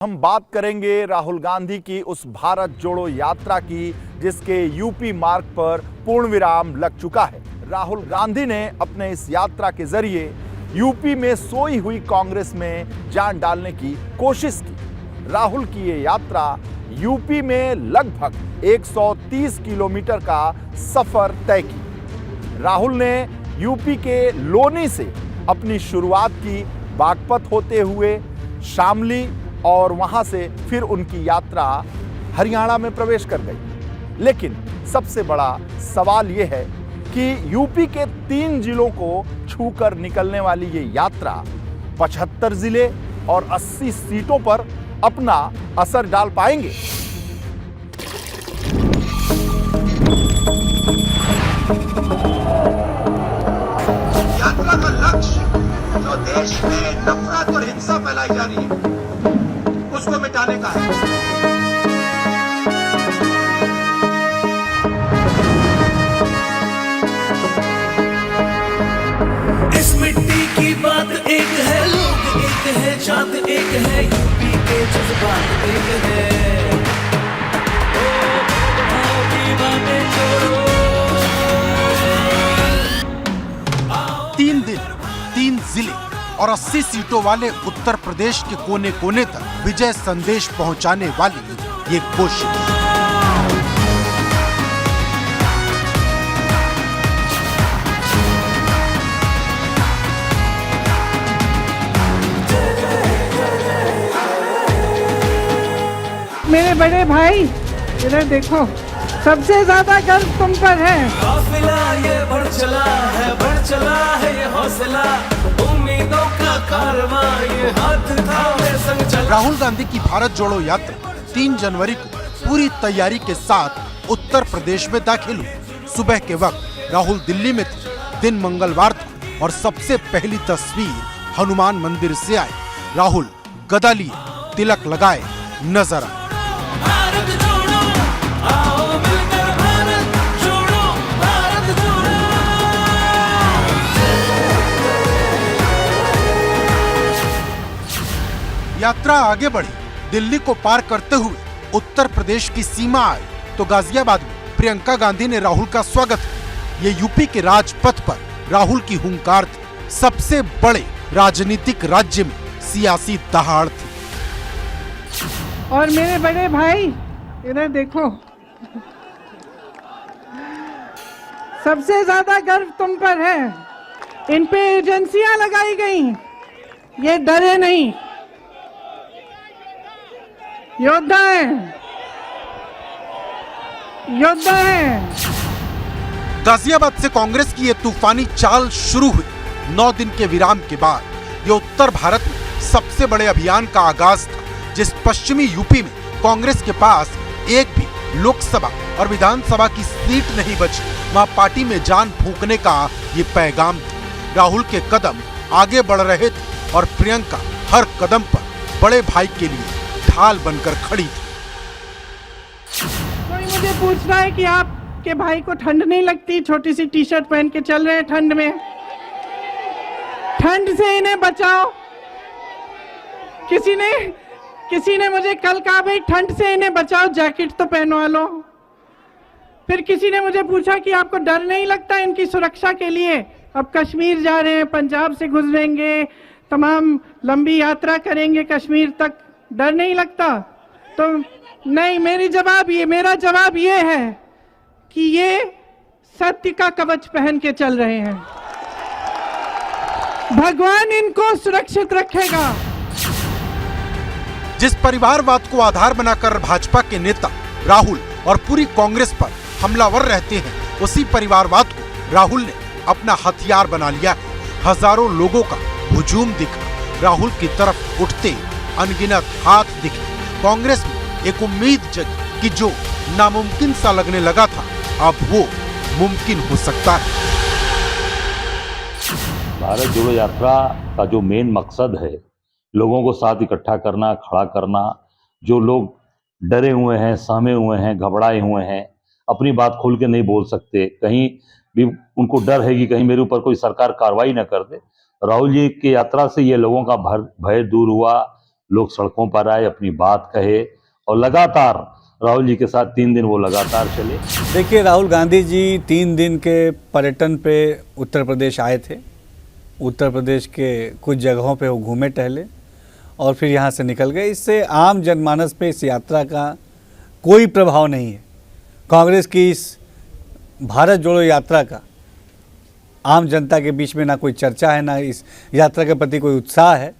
हम बात करेंगे राहुल गांधी की उस भारत जोड़ो यात्रा की जिसके यूपी मार्ग पर पूर्ण विराम लग चुका है। राहुल गांधी ने अपने इस यात्रा के जरिए यूपी में सोई हुई कांग्रेस में जान डालने की कोशिश की। राहुल की ये यात्रा यूपी में लगभग 130 किलोमीटर का सफर तय की। राहुल ने यूपी के लोनी से अपनी शुरुआत की, बागपत होते हुए शामली, और वहां से फिर उनकी यात्रा हरियाणा में प्रवेश कर गई। लेकिन सबसे बड़ा सवाल यह है कि यूपी के 3 जिलों को छूकर निकलने वाली ये यात्रा 75 जिले और 80 सीटों पर अपना असर डाल पाएंगे। यात्रा का लक्ष्य जो देश में नफरत और हिंसा फैलाई जा रही है उसको मिटाने का है। इस मिट्टी की बात एक है, लोग एक है, जात एक है, यूपी के जज्बात एक है। ओ भाव की बातें छोड़ो। 3 दिन, 3 जिले और 80 सीटों वाले उत्तर प्रदेश के कोने कोने तक विजय संदेश पहुंचाने वाली ये कोशिश। मेरे बड़े भाई इधर देखो, सबसे ज्यादा गर्व तुम पर है। काफिला ये बढ़ चला है ये हौसला, उम्मीदों का कारवां ये हाथ थामे संग चला। राहुल गांधी की भारत जोड़ो यात्रा 3 जनवरी को पूरी तैयारी के साथ उत्तर प्रदेश में दाखिल हुई। सुबह के वक्त राहुल दिल्ली में थे। दिन मंगलवार था और सबसे पहली तस्वीर हनुमान मंदिर से आई। राहुल गदा लिए, तिलक लगाए नजर आए। भारत जोड़ो, आओ मिलकर भारत जोड़ो, भारत जोड़ो। यात्रा आगे बढ़ी। दिल्ली को पार करते हुए उत्तर प्रदेश की सीमा आई तो गाजियाबाद में प्रियंका गांधी ने राहुल का स्वागत किया। ये यूपी के राजपथ पर राहुल की हुंकार थी। सबसे बड़े राजनीतिक राज्य में सियासी दहाड़ थी। और मेरे बड़े भाई इधर देखो, सबसे ज्यादा गर्व तुम पर है। इन पे एजेंसियां लगाई गई, ये डरे नहीं, योद्धा है, योद्धा है। गाजियाबाद से कांग्रेस की ये तूफानी चाल शुरू हुई। 9 दिन के विराम के बाद ये उत्तर भारत में सबसे बड़े अभियान का आगाज था। जिस पश्चिमी यूपी में कांग्रेस के पास एक भी लोकसभा और विधानसभा की सीट नहीं बची, वहां पार्टी में जान फूंकने का ये पैगाम था। राहुल के कदम आगे बढ़ रहे थे और प्रियंका हर कदम पर बड़े भाई के लिए ढाल बनकर खड़ी थी। कोई मुझे पूछ रहा है कि आपके भाई को ठंड नहीं लगती, छोटी सी टी शर्ट पहन के चल रहे हैं ठंड में। ठंड से इन्हें बचाओ। किसी ने मुझे कल कहा, भाई ठंड से इन्हें बचाओ, जैकेट तो पहनवा लो। फिर किसी ने मुझे पूछा कि आपको डर नहीं लगता इनकी सुरक्षा के लिए? अब कश्मीर जा रहे हैं, पंजाब से गुजरेंगे, तमाम लंबी यात्रा करेंगे कश्मीर तक, डर नहीं लगता? तो नहीं, मेरा जवाब ये है कि ये सत्य का कवच पहन के चल रहे हैं। भगवान इनको सुरक्षित रखेगा। जिस परिवारवाद को आधार बनाकर भाजपा के नेता राहुल और पूरी कांग्रेस पर हमलावर रहते हैं, उसी परिवारवाद को राहुल ने अपना हथियार बना लिया है। हजारों लोगों का हुजूम दिखा, राहुल की तरफ उठते अनगिनत हाथ दिखे। कांग्रेस में एक उम्मीद जगी कि जो नामुमकिन सा लगने लगा था, अब वो मुमकिन हो सकता है। भारत जोड़ो यात्रा का जो मेन मकसद है, लोगों को साथ इकट्ठा करना, खड़ा करना। जो लोग डरे हुए हैं, सहमे हुए हैं, घबराए हुए हैं, अपनी बात खोल के नहीं बोल सकते, कहीं भी उनको डर है कि कहीं मेरे ऊपर कोई सरकार कार्रवाई न कर दे, राहुल जी की यात्रा से ये लोगों का भय दूर हुआ। लोग सड़कों पर आए, अपनी बात कहे और लगातार राहुल जी के साथ 3 दिन वो लगातार चले। देखिए, राहुल गांधी जी 3 दिन के पर्यटन पे उत्तर प्रदेश आए थे। उत्तर प्रदेश के कुछ जगहों पे वो घूमे टहले और फिर यहाँ से निकल गए। इससे आम जनमानस पे इस यात्रा का कोई प्रभाव नहीं है। कांग्रेस की इस भारत जोड़ो यात्रा का आम जनता के बीच में ना कोई चर्चा है, ना इस यात्रा के प्रति कोई उत्साह है।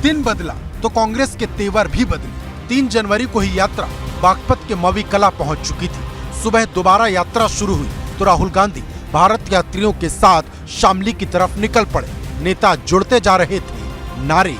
दिन बदला तो कांग्रेस के तेवर भी बदले। 3 जनवरी को ही यात्रा बागपत के मवी कला पहुंच चुकी थी। सुबह दोबारा यात्रा शुरू हुई तो राहुल गांधी भारत यात्रियों के साथ शामली की तरफ निकल पड़े। नेता जुड़ते जा रहे थे, नारे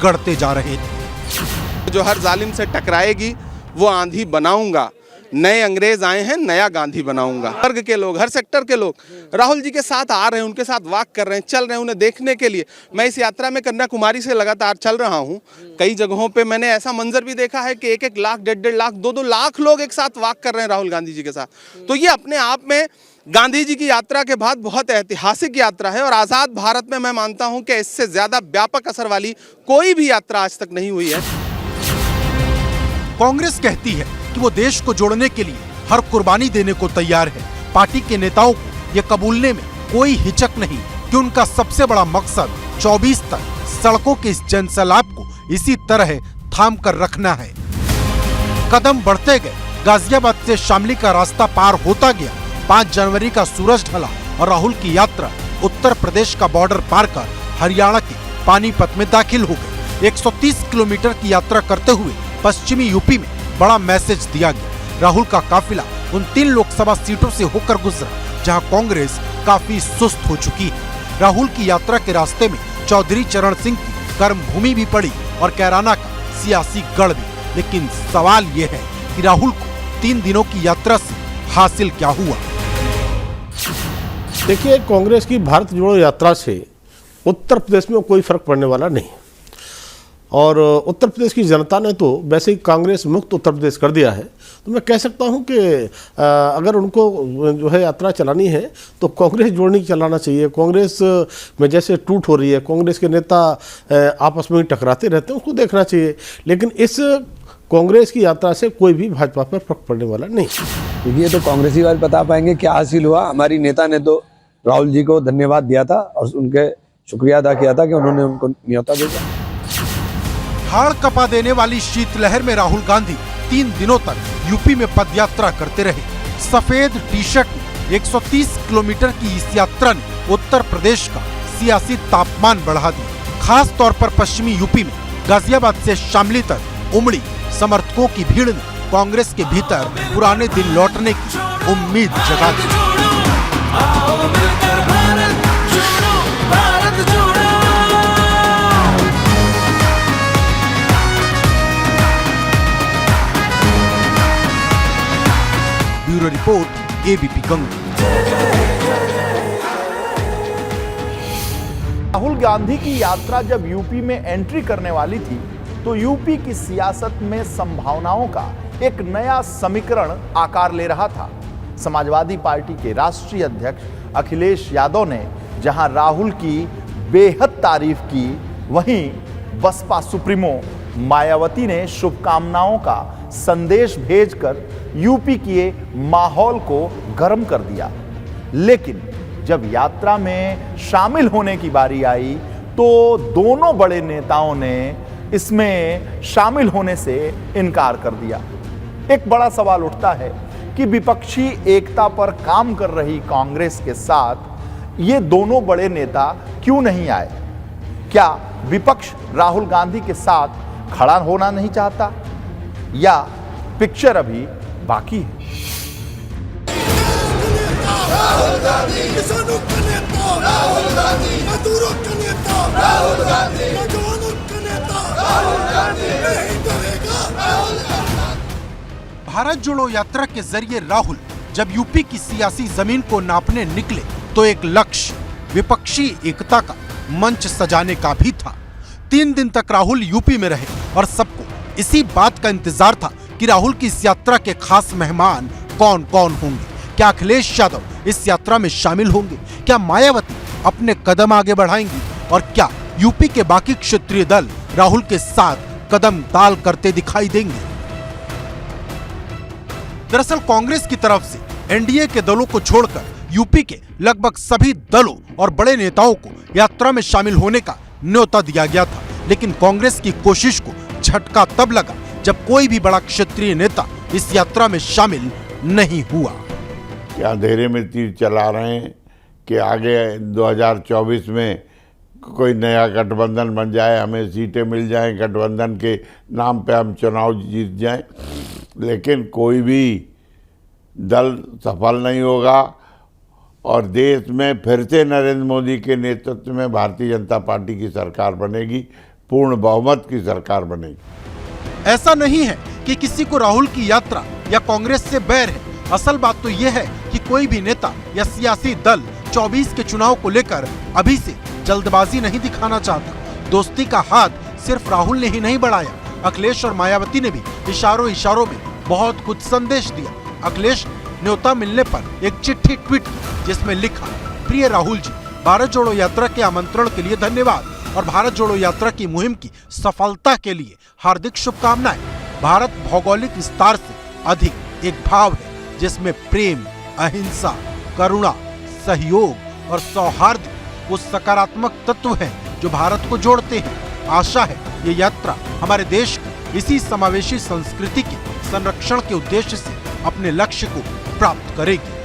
गढ़ते जा रहे थे। जो हर जालिम से टकराएगी वो आंधी बनाऊंगा, नए अंग्रेज आए हैं, नया गांधी बनाऊंगा। वर्ग के लोग, हर सेक्टर के लोग राहुल जी के साथ आ रहे हैं, उनके साथ वॉक कर रहे हैं, चल रहे हैं उन्हें देखने के लिए। मैं इस यात्रा में कन्याकुमारी से लगातार चल रहा हूं। कई जगहों पे मैंने ऐसा मंजर भी देखा है कि 1-1 लाख, 1.5 लाख, 2-2 लाख लोग एक साथ वॉक कर रहे हैं राहुल गांधी जी के साथ। तो ये अपने आप में गांधी जी की यात्रा के बाद बहुत ऐतिहासिक यात्रा है और आज़ाद भारत में मैं मानता हूं कि इससे ज़्यादा व्यापक असर वाली कोई भी यात्रा आज तक नहीं हुई है। कांग्रेस कहती है कि वो देश को जोड़ने के लिए हर कुर्बानी देने को तैयार है। पार्टी के नेताओं को ये कबूलने में कोई हिचक नहीं कि उनका सबसे बड़ा मकसद 24 तक सड़कों के इस जनसैलाब को इसी तरह थाम कर रखना है। कदम बढ़ते गए, गाजियाबाद से शामली का रास्ता पार होता गया। 5 जनवरी का सूरज ढला और राहुल की यात्रा उत्तर प्रदेश का बॉर्डर पार कर हरियाणा के पानीपत में दाखिल हो गई। 130 किलोमीटर की यात्रा करते हुए पश्चिमी यूपी में बड़ा मैसेज दिया गया। राहुल का काफिला उन 3 लोकसभा सीटों से होकर गुजरा जहां कांग्रेस काफी सुस्त हो चुकी है। राहुल की यात्रा के रास्ते में चौधरी चरण सिंह की कर्मभूमि भी पड़ी और कैराना का सियासी गढ़ भी। लेकिन सवाल ये है कि राहुल को 3 दिनों की यात्रा से हासिल क्या हुआ। देखिए, कांग्रेस की भारत जोड़ो यात्रा से उत्तर प्रदेश में कोई फर्क पड़ने वाला नहीं और उत्तर प्रदेश की जनता ने तो वैसे ही कांग्रेस मुक्त उत्तर प्रदेश कर दिया है। तो मैं कह सकता हूं कि अगर उनको जो है यात्रा चलानी है तो कांग्रेस जोड़ने की चलाना चाहिए। कांग्रेस में जैसे टूट हो रही है, कांग्रेस के नेता आपस में टकराते रहते हैं, उसको देखना चाहिए। लेकिन इस कांग्रेस की यात्रा से कोई भी भाजपा पर फर्क पड़ने वाला नहीं। देखिए, तो कांग्रेसी वाले बता पाएंगे क्या हासिल हुआ। हमारी नेता ने तो राहुल जी को धन्यवाद दिया था और उनके शुक्रिया अदा किया था कि उन्होंने उनको न्योता भेजा। हाड़ कपा देने वाली शीतलहर में राहुल गांधी 3 दिनों तक यूपी में पदयात्रा करते रहे। सफेद टी शर्ट में 130 किलोमीटर की इस यात्रा ने उत्तर प्रदेश का सियासी तापमान बढ़ा दिया। खास तौर पर पश्चिमी यूपी में गाजियाबाद से शामली तक उमड़ी समर्थकों की भीड़ ने कांग्रेस के भीतर पुराने दिन लौटने की उम्मीद जगा दी। Bureau report, ABP Ganga. Rahul Gandhi की यात्रा जब यूपी में एंट्री करने वाली थी तो यूपी की सियासत में संभावनाओं का एक नया समीकरण आकार ले रहा था। समाजवादी पार्टी के राष्ट्रीय अध्यक्ष अखिलेश यादव ने जहां राहुल की बेहद तारीफ की, वहीं बसपा सुप्रीमो मायावती ने शुभकामनाओं का संदेश भेजकर यूपी के माहौल को गर्म कर दिया। लेकिन जब यात्रा में शामिल होने की बारी आई तो दोनों बड़े नेताओं ने इसमें शामिल होने से इनकार कर दिया। एक बड़ा सवाल उठता है कि विपक्षी एकता पर काम कर रही कांग्रेस के साथ ये दोनों बड़े नेता क्यों नहीं आए? क्या विपक्ष राहुल गांधी के साथ खड़ा होना नहीं चाहता या पिक्चर अभी बाकी है? राहुल गांधी, किसानों का नेता राहुल गांधी, मजदूरों का नेता राहुल गांधी, नौजवानों का नेता राहुल गांधी, नहीं डरेगा राहुल गांधी। भारत जोड़ो यात्रा के जरिए राहुल जब यूपी की सियासी जमीन को नापने निकले तो एक लक्ष्य विपक्षी एकता का मंच सजाने का भी था। 3 दिन तक राहुल यूपी में रहे और सबको इसी बात का इंतजार था कि राहुल की इस यात्रा के खास मेहमान कौन कौन होंगे। क्या अखिलेश यादव इस यात्रा में शामिल होंगे? क्या मायावती अपने कदम आगे बढ़ाएंगी? और क्या यूपी के बाकी क्षेत्रीय दल राहुल के साथ कदम ताल करते दिखाई देंगे। दरअसल कांग्रेस की तरफ से एनडीए के दलों को छोड़कर यूपी के लगभग सभी दलों और बड़े नेताओं को यात्रा में शामिल होने का न्योता दिया गया था, लेकिन कांग्रेस की कोशिश को झटका तब लगा जब कोई भी बड़ा क्षेत्रीय नेता इस यात्रा में शामिल नहीं हुआ। क्या अंधेरे में तीर चला रहे हैं कि आगे 2024 में कोई नया गठबंधन बन जाए, हमें सीटें मिल जाएं, गठबंधन के नाम पे हम चुनाव जीत जाएं, लेकिन कोई भी दल सफल नहीं होगा और देश में फिर से नरेंद्र मोदी के नेतृत्व में भारतीय जनता पार्टी की सरकार बनेगी, पूर्ण बहुमत की सरकार बनेगी। ऐसा नहीं है कि किसी को राहुल की यात्रा या कांग्रेस से बैर है। असल बात तो यह है कि कोई भी नेता या सियासी दल 24 के चुनाव को लेकर अभी से जल्दबाजी नहीं दिखाना चाहता। दोस्ती का हाथ सिर्फ राहुल ने ही नहीं बढ़ाया, अखिलेश और मायावती ने भी इशारों इशारों में बहुत कुछ संदेश दिया। अखिलेश ने न्योता मिलने पर एक चिट्ठी ट्वीट की जिसमें लिखा, प्रिय राहुल जी, भारत जोड़ो यात्रा के आमंत्रण के लिए धन्यवाद और भारत जोड़ो यात्रा की मुहिम की सफलता के लिए हार्दिक शुभकामनाएं। भारत भौगोलिक विस्तार से अधिक एक भाव है जिसमें प्रेम, अहिंसा, करुणा, सहयोग और सौहार्द वो सकारात्मक तत्व हैं जो भारत को जोड़ते हैं। आशा है ये यात्रा हमारे देश को इसी समावेशी संस्कृति के संरक्षण के उद्देश्य से अपने लक्ष्य को प्राप्त करेगी।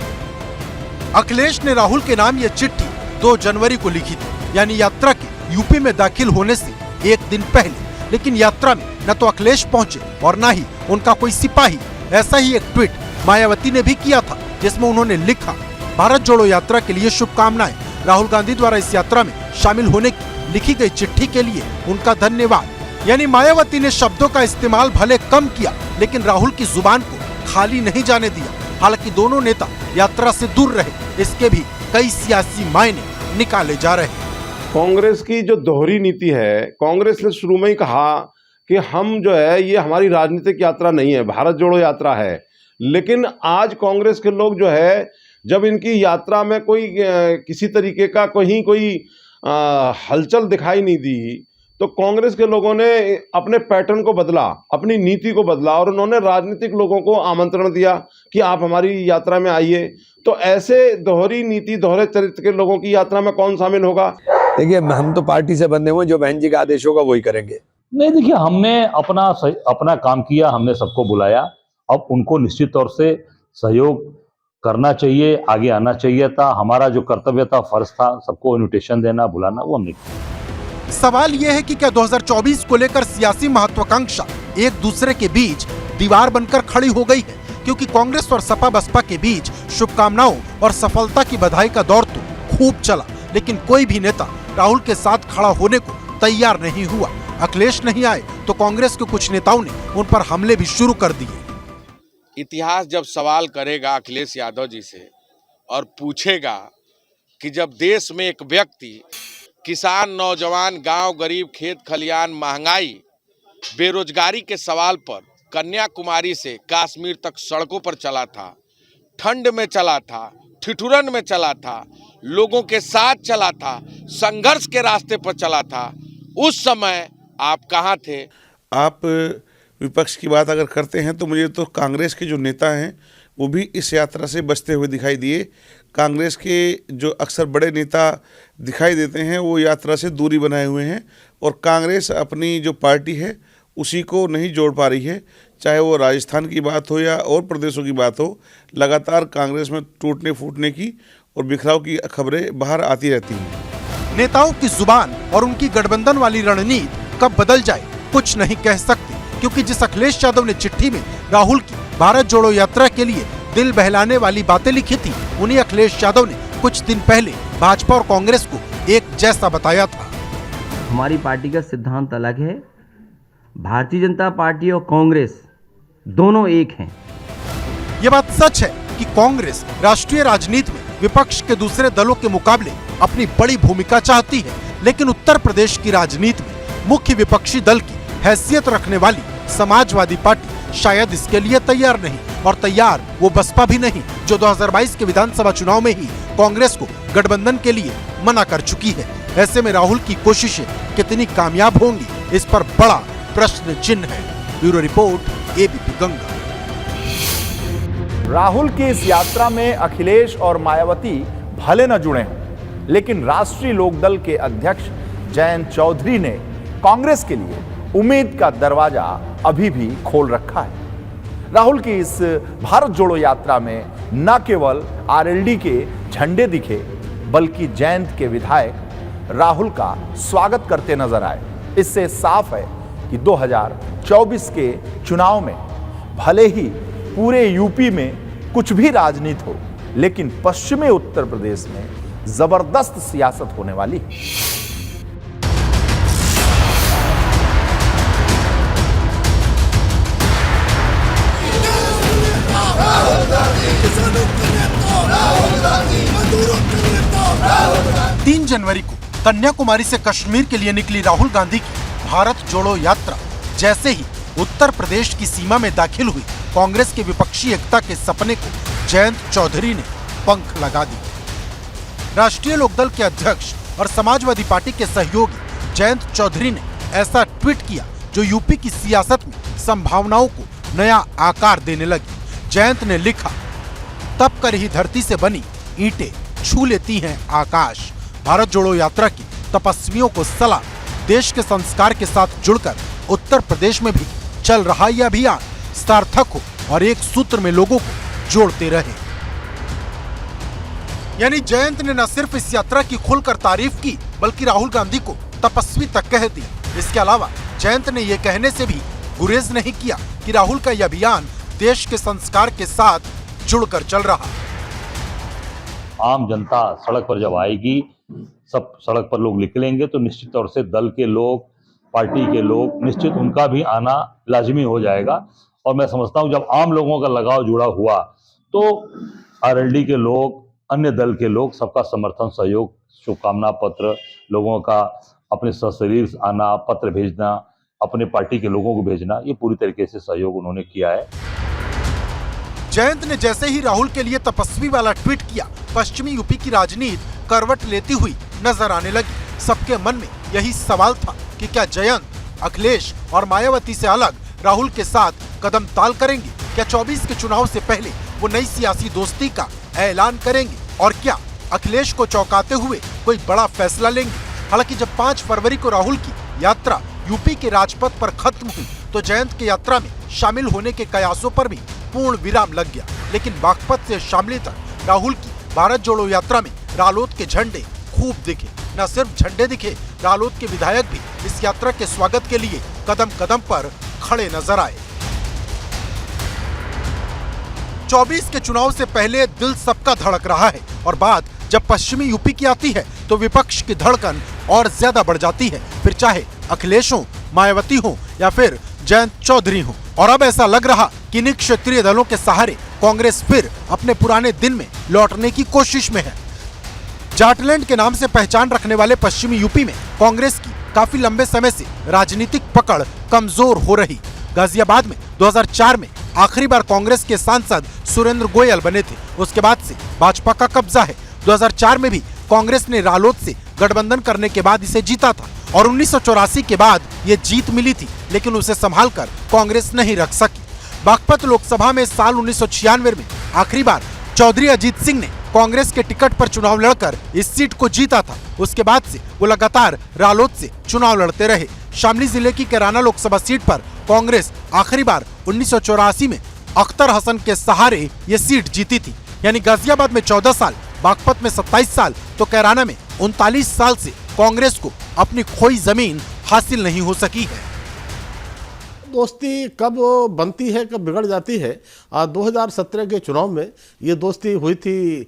अखिलेश ने राहुल के नाम ये चिट्ठी 2 जनवरी को लिखी थी, यानी यात्रा के यूपी में दाखिल होने से एक दिन पहले। लेकिन यात्रा में न तो अखिलेश पहुंचे और न ही उनका कोई सिपाही। ऐसा ही एक ट्वीट मायावती ने भी किया था जिसमें उन्होंने लिखा, भारत जोड़ो यात्रा के लिए शुभकामनाएं। राहुल गांधी द्वारा इस यात्रा में शामिल होने की लिखी गई चिट्ठी के लिए उनका धन्यवाद। यानी मायावती ने शब्दों का इस्तेमाल भले कम किया, लेकिन राहुल की जुबान को खाली नहीं जाने दिया। हालांकि दोनों नेता यात्रा से दूर रहे, इसके भी कई सियासी मायने निकाले जा रहे हैं। कांग्रेस की जो दोहरी नीति है, कांग्रेस ने शुरू में ही कहा कि हम जो है ये हमारी राजनीतिक यात्रा नहीं है, भारत जोड़ो यात्रा है। लेकिन आज कांग्रेस के लोग जो है, जब इनकी यात्रा में कोई किसी तरीके का कोई हलचल दिखाई नहीं दी, तो कांग्रेस के लोगों ने अपने पैटर्न को बदला, अपनी नीति को बदला और उन्होंने राजनीतिक लोगों को आमंत्रण दिया कि आप हमारी यात्रा में आइए। तो ऐसे दोहरी नीति, दोहरे चरित्र के लोगों की यात्रा में कौन शामिल होगा? देखिए, हम तो पार्टी से बंधे हुए, जो बहन जी का आदेश होगा वही करेंगे। नहीं, देखिए, हमने अपना काम किया, हमने सबको बुलाया। अब उनको निश्चित तौर से सहयोग करना चाहिए, आगे आना चाहिए था। हमारा जो कर्तव्य था, फर्ज था, सबको इन्विटेशन देना, बुलाना, वो हमने किया। सवाल यह है कि क्या 2024 को लेकर सियासी महत्वाकांक्षा एक दूसरे के बीच दीवार बनकर खड़ी हो गई है? क्योंकि कांग्रेस और सपा बसपा के बीच शुभकामनाओं और सफलता की बधाई का दौर तो खूब चला, लेकिन कोई भी नेता राहुल के साथ खड़ा होने को तैयार नहीं हुआ। अखिलेश नहीं आए तो कांग्रेस के कुछ नेताओं ने उन पर हमले भी शुरू कर दिए। इतिहास जब सवाल करेगा अखिलेश यादव जी से और पूछेगा कि जब देश में एक व्यक्ति किसान, नौजवान, गांव, गरीब, खेत खलियान, महंगाई, बेरोजगारी के सवाल पर कन्याकुमारी से कश्मीर तक सड़कों पर चला था, ठंड में चला था, ठिठुरन में चला था, लोगों के साथ चला था, संघर्ष के रास्ते पर चला था, उस समय आप कहाँ थे? आप विपक्ष की बात अगर करते हैं तो मुझे तो कांग्रेस के जो नेता हैं वो भी इस यात्रा से बचते हुए दिखाई दिए। कांग्रेस के जो अक्सर बड़े नेता दिखाई देते हैं वो यात्रा से दूरी बनाए हुए हैं और कांग्रेस अपनी जो पार्टी है उसी को नहीं जोड़ पा रही है। चाहे वो राजस्थान की बात हो या और प्रदेशों की बात हो, लगातार कांग्रेस में टूटने फूटने की और बिखराव की खबरें बाहर आती रहती हैं। नेताओं की जुबान और उनकी गठबंधन वाली रणनीति कब बदल जाए कुछ नहीं कह सकते, क्योंकि जिस अखिलेश यादव ने चिट्ठी में राहुल की भारत जोड़ो यात्रा के लिए दिल बहलाने वाली बातें लिखी थी, उन्हीं अखिलेश यादव ने कुछ दिन पहले भाजपा और कांग्रेस को एक जैसा बताया था। हमारी पार्टी का सिद्धांत अलग है, भारतीय जनता पार्टी और कांग्रेस दोनों एक हैं। ये बात सच है कि कांग्रेस राष्ट्रीय राजनीति में विपक्ष के दूसरे दलों के मुकाबले अपनी बड़ी भूमिका चाहती है, लेकिन उत्तर प्रदेश की राजनीति में मुख्य विपक्षी दल की हैसियत रखने वाली समाजवादी पार्टी शायद इसके लिए तैयार नहीं, और तैयार वो बसपा भी नहीं, जो 2022 के विधानसभा चुनाव में ही कांग्रेस को गठबंधन के लिए मना कर चुकी है। ऐसे में राहुल की कोशिशें कितनी कामयाब होंगी, इस पर बड़ा प्रश्न चिन्ह है। Bureau report, ABP Ganga. Rahul की इस यात्रा में अखिलेश और मायावती भले न जुड़े हों, लेकिन राष्ट्रीय लोकदल के अध्यक्ष जयंत चौधरी ने कांग्रेस के लिए उम्मीद का दरवाजा अभी भी खोल रखा है। राहुल की इस भारत जोड़ो यात्रा में न केवल आरएलडी के झंडे दिखे, बल्कि जयंत के विधायक राहुल का स्वागत करते नजर आए। इससे साफ है कि 2024 के चुनाव में भले ही पूरे यूपी में कुछ भी राजनीति हो, लेकिन पश्चिमी उत्तर प्रदेश में जबरदस्त सियासत होने वाली है। तीन जनवरी को कन्याकुमारी से कश्मीर के लिए निकली राहुल गांधी की भारत जोड़ो यात्रा जैसे ही उत्तर प्रदेश की सीमा में दाखिल हुई, कांग्रेस के विपक्षी एकता के सपने को जयंत चौधरी ने पंख लगा दिए। राष्ट्रीय लोकदल के अध्यक्ष और समाजवादी पार्टी के सहयोगी जयंत चौधरी ने ऐसा ट्वीट किया जो यूपी की सियासत में संभावनाओं को नया आकार देने लगी। जयंत ने लिखा, तब कर ही धरती से बनी ईंटें छू लेती हैं आकाश। भारत जोड़ो यात्रा की तपस्वियों को सलाम। देश के संस्कार के साथ जुड़कर उत्तर प्रदेश में भी चल रहा यह अभियान सार्थक हो और एक सूत्र में लोगों को जोड़ते रहे। यानी जयंत ने न सिर्फ इस यात्रा की खुलकर तारीफ की, बल्कि राहुल गांधी को तपस्वी तक कह दिया। इसके अलावा जयंत ने यह कहने से भी गुरेज नहीं किया कि राहुल का यह अभियान देश के संस्कार के साथ जुड़कर चल रहा। आम जनता सड़क पर जब आएगी, सब सड़क पर लोग निकलेंगे, तो निश्चित तौर से दल के लोग, पार्टी के लोग, निश्चित उनका भी आना लाजमी हो जाएगा। और मैं समझता हूँ जब आम लोगों का लगाव जुड़ा हुआ, तो आरएलडी के लोग, अन्य दल के लोग, सबका समर्थन, सहयोग, शुभकामना पत्र, लोगों का अपने सशरीर आना, पत्र भेजना, अपने पार्टी के लोगों को भेजना, ये पूरी तरीके से सहयोग उन्होंने किया है। जयंत ने जैसे ही राहुल के लिए तपस्वी वाला ट्वीट किया, पश्चिमी यूपी की राजनीति करवट लेती हुई नजर आने लगी। सबके मन में यही सवाल था कि क्या जयंत अखिलेश और मायावती से अलग राहुल के साथ कदम ताल करेंगे? क्या 24 के चुनाव से पहले वो नई सियासी दोस्ती का ऐलान करेंगे? और क्या अखिलेश को चौंकाते हुए कोई बड़ा फैसला लेंगे? हालांकि जब 5 फरवरी को राहुल की यात्रा यूपी के राजपथ पर खत्म हुई, तो जयंत के यात्रा में शामिल होने के कयासों पर भी पूर्ण विराम लग गया। लेकिन बागपत से शामली तक राहुल की भारत जोड़ो यात्रा में रालोद के झंडे खूब दिखे। न सिर्फ झंडे दिखे, रालोद के विधायक भी इस यात्रा के स्वागत के लिए कदम कदम पर खड़े नजर आए। 24 के चुनाव से पहले दिल सबका धड़क रहा है, और बात जब पश्चिमी यूपी की आती है तो विपक्ष की धड़कन और ज्यादा बढ़ जाती है, फिर चाहे अखिलेश हो, मायावती हो या फिर जयंत चौधरी हो। और अब ऐसा लग रहा कि इन क्षेत्रीय दलों के सहारे कांग्रेस फिर अपने पुराने दिन में लौटने की कोशिश में है। जाटलैंड के नाम से पहचान रखने वाले पश्चिमी यूपी में कांग्रेस की काफी लंबे समय से राजनीतिक पकड़ कमजोर हो रही। गाजियाबाद में 2004 में आखिरी बार कांग्रेस के सांसद सुरेंद्र गोयल बने थे। उसके बाद से भाजपा का कब्जा है। 2004 में भी कांग्रेस ने रालोद से गठबंधन करने के बाद इसे जीता था, और 1984 के बाद ये जीत मिली थी, लेकिन उसे संभालकर कांग्रेस नहीं रख सकी। बागपत लोकसभा में साल 1996 में आखिरी बार चौधरी अजीत सिंह ने कांग्रेस के टिकट पर चुनाव लड़कर इस सीट को जीता था। उसके बाद से वो लगातार रालोद से चुनाव लड़ते रहे। शामली जिले की कैराना लोकसभा सीट पर कांग्रेस आखिरी बार 1984 में अख्तर हसन के सहारे ये सीट जीती थी। यानी गाजियाबाद में 14 साल, बागपत में 27 साल, तो कैराना में 39 साल से कांग्रेस को अपनी खोई जमीन हासिल नहीं हो सकी है। दोस्ती कब बनती है, कब बिगड़ जाती है? 2017 के चुनाव में ये दोस्ती हुई थी,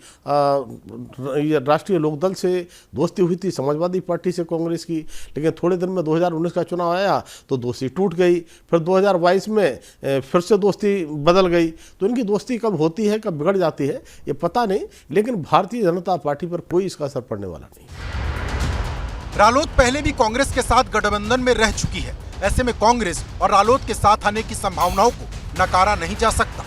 ये राष्ट्रीय लोकदल से दोस्ती हुई थी समाजवादी पार्टी से कांग्रेस की, लेकिन थोड़े दिन में 2019 का चुनाव आया तो दोस्ती टूट गई। फिर 2022 में फिर से दोस्ती बदल गई। तो इनकी दोस्ती कब होती है, कब बिगड़ जाती है, ये पता नहीं, लेकिन भारतीय जनता पार्टी पर कोई इसका असर पड़ने वाला नहीं। रालोद पहले भी कांग्रेस के साथ गठबंधन में रह चुकी है। ऐसे में कांग्रेस और रालोद के साथ आने की संभावनाओं को नकारा नहीं जा सकता।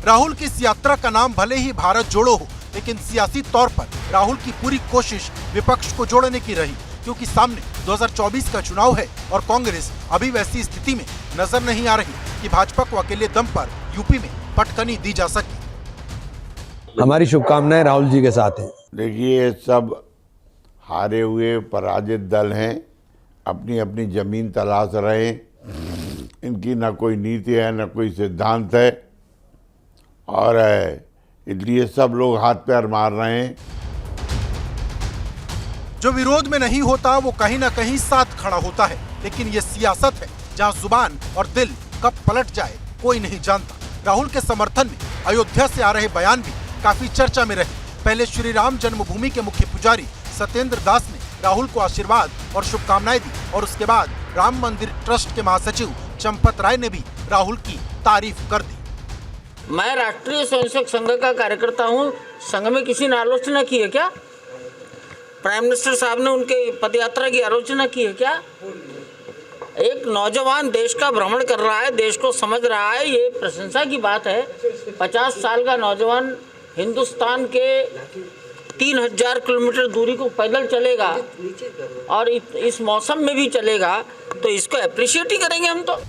राहुल की इस यात्रा का नाम भले ही भारत जोड़ो हो, लेकिन सियासी तौर पर राहुल की पूरी कोशिश विपक्ष को जोड़ने की रही, क्योंकि सामने 2024 का चुनाव है और कांग्रेस अभी वैसी स्थिति में नजर नहीं आ रही कि भाजपा को अकेले दम पर यूपी में पटकनी दी जा सके। हमारी शुभकामनाएं राहुल जी के साथ हैं। देखिए, सब हारे हुए पराजित दल हैं, अपनी अपनी जमीन तलाश रहे हैं। इनकी न कोई नीति है, न कोई सिद्धांत है, और इसलिए सब लोग हाथ पैर मार रहे हैं। जो विरोध में नहीं होता वो कहीं न कहीं साथ खड़ा होता है, लेकिन ये सियासत है जहां जुबान और दिल कब पलट जाए कोई नहीं जानता। राहुल के समर्थन में अयोध्या से आ रहे बयान भी काफी चर्चा में रहे। पहले श्री राम जन्मभूमि के मुख्य पुजारी सत्येंद्र दास ने राहुल को आशीर्वाद और शुभकामनाएं दी, और उसके बाद राम मंदिर ट्रस्ट के महासचिव चंपत राय ने भी राहुल की तारीफ कर दी। मैं राष्ट्रीय स्वयंसेवक संघ का कार्यकर्ता हूँ। संघ में किसी ने आलोचना की है क्या? प्राइम मिनिस्टर साहब ने उनके पदयात्रा की आलोचना की है क्या? एक नौजवान देश का भ्रमण कर रहा है, देश को समझ रहा है, ये प्रशंसा की बात है। 50 साल का नौजवान हिंदुस्तान के 3000 किलोमीटर दूरी को पैदल चलेगा और इस मौसम में भी चलेगा, तो इसको अप्रिशिएट ही करेंगे हम। तो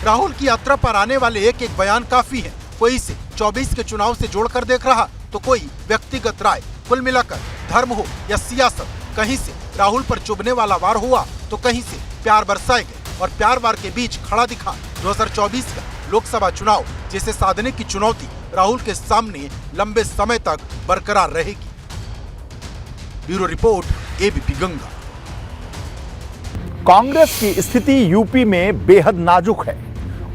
राहुल की यात्रा पर आने वाले एक एक बयान काफी है। कोई इसे 24 के चुनाव से जोड़कर देख रहा, तो कोई व्यक्तिगत राय। कुल मिलाकर धर्म हो या सियासत, कहीं से राहुल पर चुभने वाला वार हुआ तो कहीं से प्यार बरसाए गए, और प्यार वार के बीच खड़ा दिखा 2024 का लोकसभा चुनाव, जिसे साधने की चुनौती राहुल के सामने लंबे समय तक बरकरार रहेगी। Bureau report, ABP Ganga. Congress की स्थिति यूपी में बेहद नाजुक है।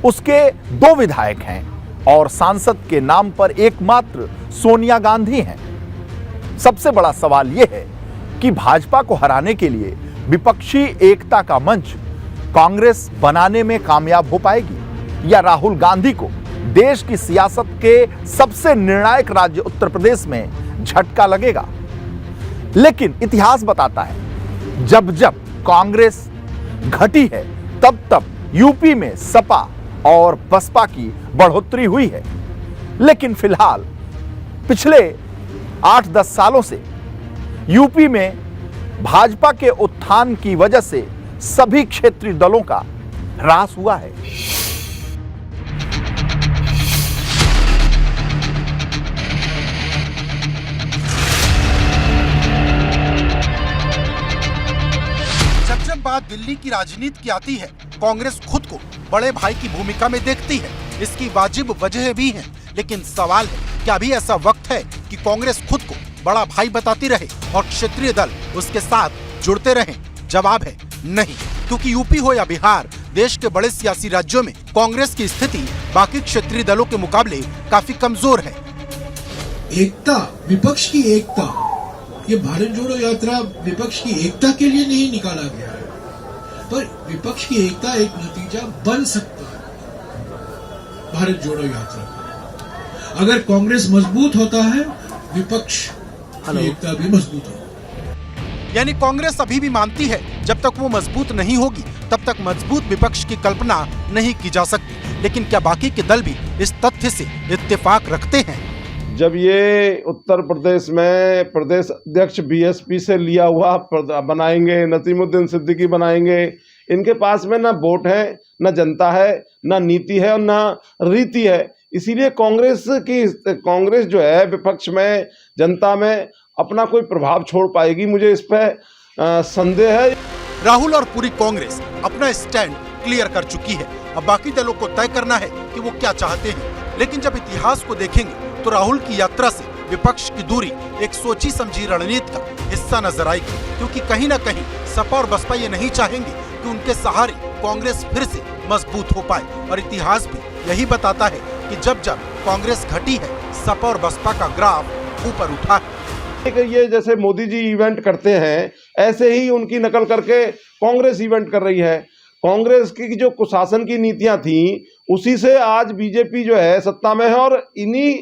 उसके 2 विधायक हैं और सांसद के नाम पर एकमात्र सोनिया गांधी हैं। सबसे बड़ा सवाल यह है कि भाजपा को हराने के लिए विपक्षी एकता का मंच कांग्रेस बनाने में कामयाब हो पाएगी, या राहुल गांधी को देश की सियासत के सबसे निर्णायक राज्य उत्तर प्रदेश में झटका लगेगा। लेकिन इतिहास बताता है, जब जब कांग्रेस घटी है तब तब यूपी में सपा और बसपा की बढ़ोतरी हुई है। लेकिन फिलहाल पिछले 8-10 सालों से यूपी में भाजपा के उत्थान की वजह से सभी क्षेत्रीय दलों का ह्रास हुआ है। जब बात दिल्ली की राजनीति की आती है, कांग्रेस खुद को बड़े भाई की भूमिका में देखती है। इसकी वाजिब वजह भी हैं, लेकिन सवाल है क्या अभी ऐसा वक्त है कि कांग्रेस खुद को बड़ा भाई बताती रहे और क्षेत्रीय दल उसके साथ जुड़ते रहें? जवाब है नहीं, क्योंकि यूपी हो या बिहार, देश के बड़े सियासी राज्यों में कांग्रेस की स्थिति बाकी क्षेत्रीय दलों के मुकाबले काफी कमजोर है। एकता, विपक्ष की एकता, ये भारत जोड़ो यात्रा विपक्ष की एकता के लिए नहीं निकाला गया है, पर विपक्ष की एकता एक नतीजा बन सकता है भारत जोड़ो यात्रा का। अगर कांग्रेस मजबूत होता है, विपक्ष की एकता भी मजबूत होगी। यानी कांग्रेस अभी भी मानती है जब तक वो मजबूत नहीं होगी तब तक मजबूत विपक्ष की कल्पना नहीं की जा सकती। लेकिन क्या बाकी के दल भी इस तथ्य से इत्तेफाक रखते हैं? जब ये उत्तर प्रदेश में प्रदेश अध्यक्ष बीएसपी से लिया हुआ बनाएंगे, नसीमुद्दीन सिद्दीकी बनाएंगे, इनके पास में ना वोट है, ना जनता है, ना नीति है और ना रीति है। इसीलिए कांग्रेस जो है विपक्ष में, जनता में अपना कोई प्रभाव छोड़ पाएगी, मुझे इस पर संदेह है। राहुल और पूरी कांग्रेस अपना स्टैंड क्लियर कर चुकी है। अब बाकी दलों को तय करना है कि वो क्या चाहते हैं। लेकिन जब इतिहास को देखेंगे तो राहुल की यात्रा से विपक्ष की दूरी एक सोची समझी रणनीति का हिस्सा नजर आएगी, क्योंकि कहीं न कहीं सपा और बसपा ये नहीं चाहेंगे कि उनके सहारे कांग्रेस फिर से मजबूत हो पाए। और इतिहास भी यही बताता है कि जब जब कांग्रेस घटी है, सपा और बसपा का ग्राफ ऊपर उठा है। ये जैसे मोदी जी इवेंट करते हैं, ऐसे ही उनकी नकल करके कांग्रेस इवेंट कर रही है। कांग्रेस की जो कुशासन की नीतियां थी, उसी से आज बीजेपी जो है सत्ता में है, और इन्हीं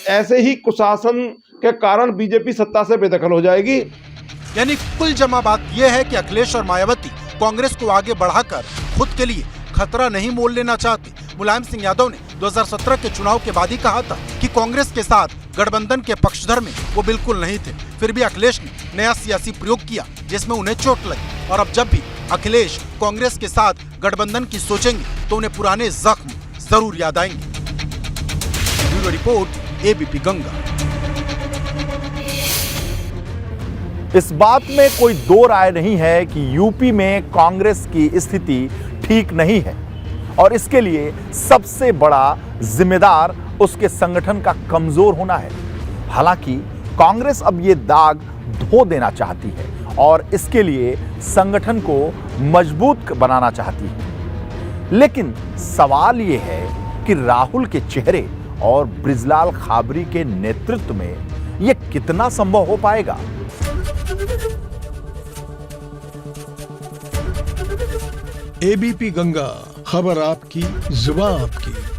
ऐसे ही कुशासन के कारण बीजेपी सत्ता से बेदखल हो जाएगी। यानी कुल जमा बात यह है कि अखिलेश और मायावती कांग्रेस को आगे बढ़ाकर खुद के लिए खतरा नहीं मोल लेना चाहते। मुलायम सिंह यादव ने 2017 के चुनाव के बाद ही कहा था कि कांग्रेस के साथ गठबंधन के पक्षधर में वो बिल्कुल नहीं थे। फिर भी अखिलेश ने नया सियासी प्रयोग किया जिसमें उन्हें चोट लगी और अब जब भी अखिलेश कांग्रेस के साथ गठबंधन की सोचेंगे तो उन्हें पुराने जख्म जरूर याद आएंगे। Bureau report, ABP Ganga. इस बात में कोई दो राय नहीं है कि यूपी में कांग्रेस की स्थिति ठीक नहीं है और इसके लिए सबसे बड़ा जिम्मेदार उसके संगठन का कमजोर होना है। हालांकि कांग्रेस अब ये दाग धो देना चाहती है और इसके लिए संगठन को मजबूत बनाना चाहती है। लेकिन सवाल ये है कि राहुल के चेहरे और बृजलाल खाबरी के नेतृत्व में यह कितना संभव हो पाएगा। एबीपी गंगा, खबर आपकी, जुबान आपकी।